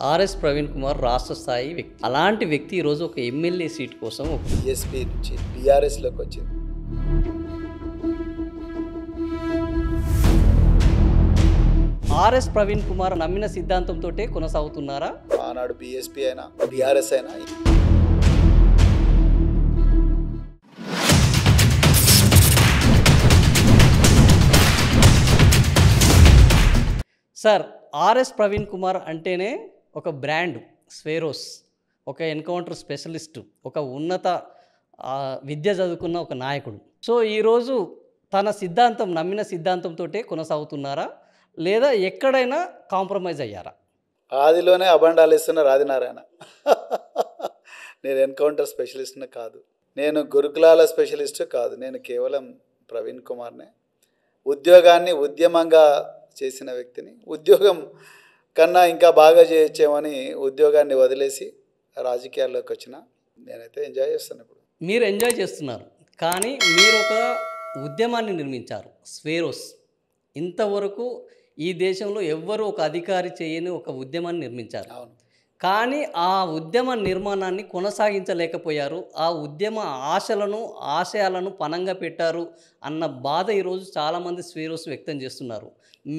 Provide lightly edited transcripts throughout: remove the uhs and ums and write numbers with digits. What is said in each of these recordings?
RS Praveen Kumar రాష్ట్ర స్థాయి వ్యక్తి. అలాంటి వ్యక్తి ఈరోజు ఒక ఎమ్మెల్యే సీట్ కోసం బీఎస్పీ నుంచి బీఆర్ఎస్లోకి వచ్చింది. ఆర్ఎస్ ప్రవీణ్ కుమార్ నమ్మిన సిద్ధాంతంతో కొనసాగుతున్నారా? ఆనాడు బీఎస్పీ అయినా బీఆర్ఎస్ అయినా సార్, ఆర్ఎస్ ప్రవీణ్ కుమార్ అంటేనే ఒక బ్రాండ్, స్వేరోస్, ఒక ఎన్కౌంటర్ స్పెషలిస్టు, ఒక ఉన్నత విద్య చదువుకున్న ఒక నాయకుడు. సో ఈరోజు తన సిద్ధాంతం, నమ్మిన సిద్ధాంతంతో కొనసాగుతున్నారా లేదా ఎక్కడైనా కాంప్రమైజ్ అయ్యారా? ఆదిలోనే అబండాలు ఇస్తున్న రాదినారాయణ. నేను ఎన్కౌంటర్ స్పెషలిస్ట్ని కాదు, నేను గురుకులాల స్పెషలిస్టు కాదు, నేను కేవలం ప్రవీణ్ కుమార్నే. ఉద్యోగాన్ని ఉద్యమంగా చేసిన వ్యక్తిని. ఉద్యోగం కన్నా ఇంకా బాగా చేయొచ్చేమని ఉద్యోగాన్ని వదిలేసి రాజకీయాల్లోకి వచ్చిన నేనైతే ఎంజాయ్ చేస్తాను. ఇప్పుడు మీరు ఎంజాయ్ చేస్తున్నారు, కానీ మీరు ఒక ఉద్యమాన్ని నిర్మించారు, స్వేరోస్. ఇంతవరకు ఈ దేశంలో ఎవ్వరూ ఒక అధికారి చేయని ఒక ఉద్యమాన్ని నిర్మించారు. అవును, కానీ ఆ ఉద్యమ నిర్మాణాన్ని కొనసాగించలేకపోయారు. ఆ ఉద్యమ ఆశయాలను పనంగా పెట్టారు అన్న బాధ ఈరోజు చాలామంది స్వేరోస్ వ్యక్తం చేస్తున్నారు.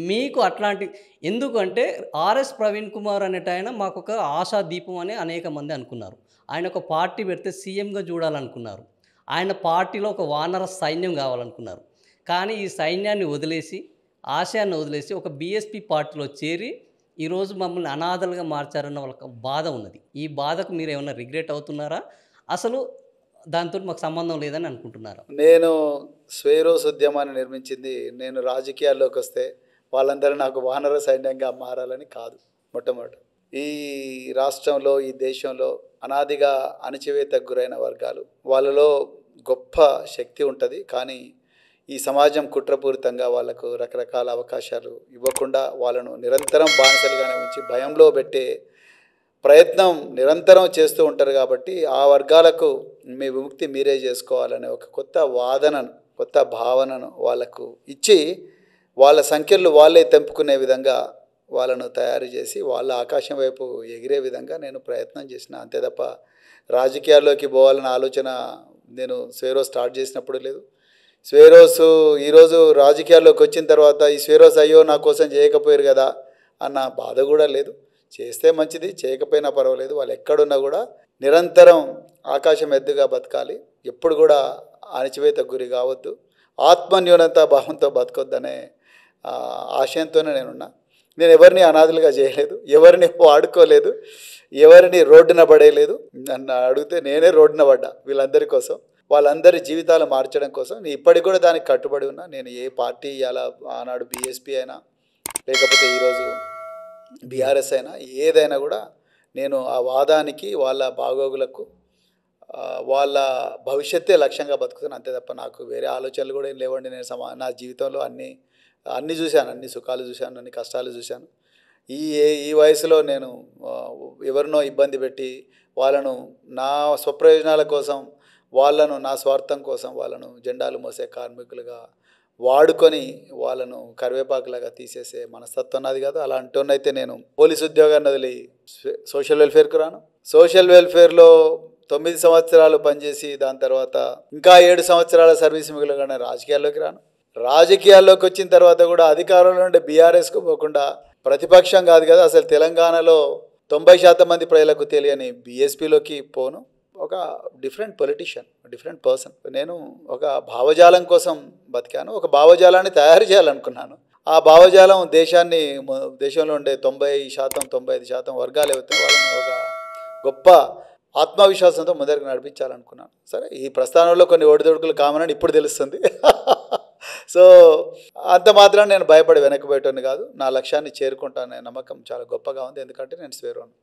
మీకు అట్లాంటి ఎందుకంటే ఆర్ఎస్ ప్రవీణ్ కుమార్ అనేట ఆయన మాకు ఒక ఆశా దీపం అని అనేక మంది అనుకున్నారు. ఆయన ఒక పార్టీ పెడితే సీఎంగా చూడాలనుకున్నారు. ఆయన పార్టీలో ఒక వానర సైన్యం కావాలనుకున్నారు. కానీ ఈ సైన్యాన్ని వదిలేసి, ఆశయాన్ని వదిలేసి ఒక బీఎస్పీ పార్టీలో చేరి ఈరోజు మమ్మల్ని అనాథలుగా మార్చారన్న వాళ్ళకి బాధ ఉన్నది. ఈ బాధకు మీరు ఏమైనా రిగ్రెట్ అవుతున్నారా? అసలు దాంతో మాకు సంబంధం లేదని అనుకుంటున్నారా? నేను స్వేరోస్ ఉద్యమాన్ని నిర్మించింది నేను రాజకీయాల్లోకి వస్తే వాళ్ళందరూ నాకు వానర సైన్యంగా మారాలని కాదు. మొట్టమొదటి ఈ రాష్ట్రంలో, ఈ దేశంలో అనాదిగా అణచివేతకు గురైన వర్గాలు, వాళ్ళలో గొప్ప శక్తి ఉంటుంది. కానీ ఈ సమాజం కుట్రపూరితంగా వాళ్లకు రకరకాల అవకాశాలు ఇవ్వకుండా వాళ్ళను నిరంతరం బానిసలుగానే ఉంచి భయంలో పెట్టే ప్రయత్నం నిరంతరం చేస్తూ ఉంటారు. కాబట్టి ఆ వర్గాలకు మీ విముక్తి మీరే చేసుకోవాలనే ఒక కొత్త వాదనను, కొత్త భావనను వాళ్ళకు ఇచ్చి వాళ్ళ సంఖ్యలు వాళ్ళే తెంపుకునే విధంగా వాళ్ళను తయారు చేసి వాళ్ళ ఆకాశం వైపు ఎగిరే విధంగా నేను ప్రయత్నం చేసిన. అంతే తప్ప రాజకీయాల్లోకి పోవాలన్న ఆలోచన నేను స్వేరోస్ స్టార్ట్ చేసినప్పుడు లేదు. స్వేరోస్ ఈరోజు రాజకీయాల్లోకి వచ్చిన తర్వాత ఈ స్వేరోస్ అయ్యో నా కోసం చేయకపోయారు కదా అన్న బాధ కూడా లేదు. చేస్తే మంచిది, చేయకపోయినా పర్వాలేదు. వాళ్ళు ఎక్కడున్నా కూడా నిరంతరం ఆకాశం ఎద్దుగా బతకాలి. ఎప్పుడు కూడా అణచివేతకు గురి కావద్దు, ఆత్మన్యూనత భావంతో బతకొద్దనే ఆశయంతోనే నేనున్నా. నేను ఎవరిని అనాథలుగా చేయలేదు, ఎవరిని వాడుకోలేదు, ఎవరిని రోడ్డున పడేయలేదు. నన్ను అడిగితే నేనే రోడ్డున పడ్డా వీళ్ళందరి కోసం, వాళ్ళందరి జీవితాలు మార్చడం కోసం. నేను ఇప్పటికి కూడా దానికి కట్టుబడి ఉన్నా. నేను ఏ పార్టీ అలా ఆనాడు బీఎస్పీ అయినా లేకపోతే ఈరోజు బీఆర్ఎస్ అయినా ఏదైనా కూడా నేను ఆ వాదానికి, వాళ్ళ బాగోగులకు, వాళ్ళ భవిష్యత్తే లక్ష్యంగా బతుకుతాను. అంతే తప్ప నాకు వేరే ఆలోచనలు కూడా ఏం లేవండి. నేను నా జీవితంలో అన్నీ చూశాను, అన్ని సుఖాలు చూశాను, అన్ని కష్టాలు చూశాను. ఈ వయసులో నేను ఎవరినో ఇబ్బంది పెట్టి వాళ్ళను నా స్వప్రయోజనాల కోసం, వాళ్ళను నా స్వార్థం కోసం వాళ్ళను జెండాలు మోసే కార్మికులుగా వాడుకొని వాళ్ళను కరివేపాకులాగా తీసేసే మనస్తత్వం నాది కాదు. అలా అంటూనైతే నేను పోలీసు ఉద్యోగాన్ని వదిలి సోషల్ వెల్ఫేర్కి రాను. సోషల్ వెల్ఫేర్లో 9 సంవత్సరాలు పనిచేసి దాని తర్వాత ఇంకా 7 సంవత్సరాల సర్వీస్ మిగిలిన రాజకీయాల్లోకి రాను. రాజకీయాల్లోకి వచ్చిన తర్వాత కూడా అధికారంలో ఉండే బీఆర్ఎస్కు పోకుండా, ప్రతిపక్షం కాదు కదా అసలు తెలంగాణలో 90% మంది ప్రజలకు తెలియని బీఎస్పీలోకి పోను. ఒక డిఫరెంట్ పొలిటీషియన్, డిఫరెంట్ పర్సన్. నేను ఒక భావజాలం కోసం బతికాను, ఒక భావజాలాన్ని తయారు చేయాలనుకున్నాను. ఆ భావజాలం దేశంలో ఉండే 90%, 95% వర్గాలు ఏవైతే వాళ్ళని ఒక గొప్ప ఆత్మవిశ్వాసంతో ముందరికి నడిపించాలనుకున్నాను. సరే, ఈ ప్రస్థానంలో కొన్ని ఒడిదొడుకులు కామనని ఇప్పుడు తెలుస్తుంది. సో అంత మాత్రం నేను భయపడి వెనక్కిపోయేటోని కాదు. నా లక్ష్యాన్ని చేరుకుంటాననే నమ్మకం చాలా గొప్పగా ఉంది. ఎందుకంటే నేను స్వేరోను.